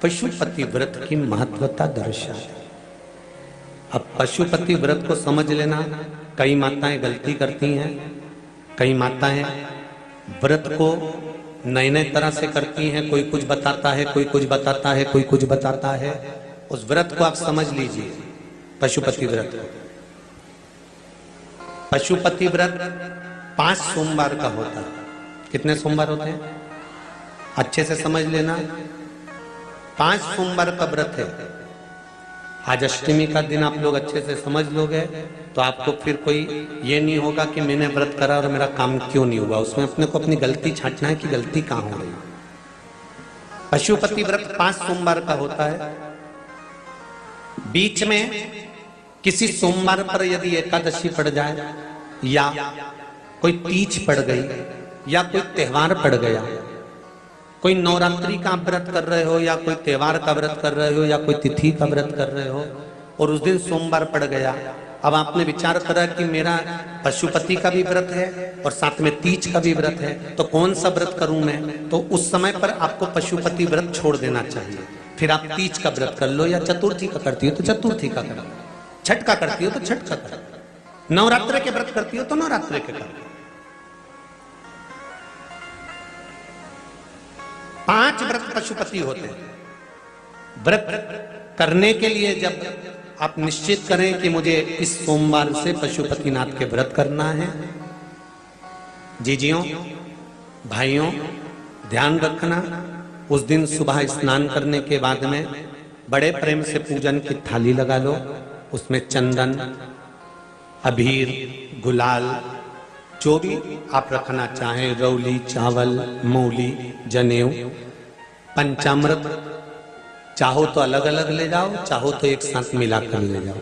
पशुपति व्रत की महत्वता दर्शाए। अब पशुपति व्रत को समझ लेना। कई माताएं गलती करती हैं, कई माताएं व्रत को नए नए तरह से करती हैं। कोई कुछ बताता है, कोई कुछ बताता है, कोई कुछ बताता है। उस व्रत को आप समझ लीजिए, पशुपति व्रत को। पशुपति व्रत 5 सोमवार का होता है। कितने सोमवार होते हैं? अच्छे से समझ लेना। 5 सोमवार का व्रत है। आज अष्टमी का दिन आप लोग अच्छे से समझ लोगे तो आपको फिर कोई ये नहीं होगा कि मैंने व्रत करा और मेरा काम क्यों नहीं हुआ। उसमें अपने को अपनी गलती छांटना है कि गलती कहां हो रही। पशुपति व्रत 5 सोमवार का होता है। बीच में किसी सोमवार पर यदि एकादशी पड़ जाए या कोई तीज पड़ गई या कोई त्योहार पड़ गया, कोई नवरात्रि का व्रत कर रहे हो या कोई त्योहार का व्रत कर रहे हो या कोई तिथि का व्रत कर रहे हो और उस दिन सोमवार पड़ गया, अब आपने विचार करा कि मेरा पशुपति का भी व्रत है और साथ में तीज का भी व्रत है, तो कौन सा व्रत करूं मैं? तो उस समय पर आपको पशुपति व्रत छोड़ देना चाहिए। फिर आप तीज का व्रत कर लो, या चतुर्थी का करती हो तो चतुर्थी का करो, छठ का करती हो तो छठ का करो, नवरात्रि के व्रत करती हो तो नवरात्रि के करो। 5 व्रत पशुपति होते हैं। व्रत करने के लिए जब आप निश्चित करें कि मुझे इस सोमवार से पशुपतिनाथ के व्रत करना है, जीजियों भाइयों ध्यान रखना, उस दिन सुबह स्नान करने के बाद में बड़े प्रेम से पूजन की थाली लगा लो। उसमें चंदन, अबीर, गुलाल, जो भी आप रखना चाहें, रौली, चावल, मौली, जनेऊ, पंचामृत, चाहो तो अलग अलग ले जाओ, चाहो तो एक साथ मिलाकर ले जाओ।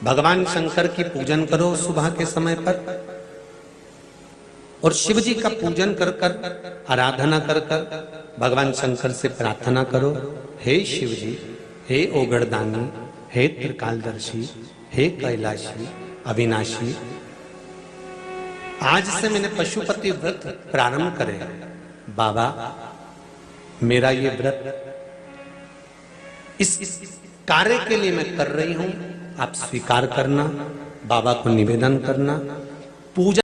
भगवान शंकर की पूजन करो सुबह के समय पर और शिव जी का पूजन कर कर, आराधना कर कर भगवान शंकर से प्रार्थना करो, हे शिव जी, हे ओगड़दानी, हे त्रिकालदर्शी, हे कैलाशी, अविनाशी, आज से मैंने पशुपति व्रत प्रारंभ करे। बाबा मेरा ये व्रत इस कार्य के लिए मैं कर रही हूं, आप स्वीकार करना, बाबा को निवेदन करना। पूजा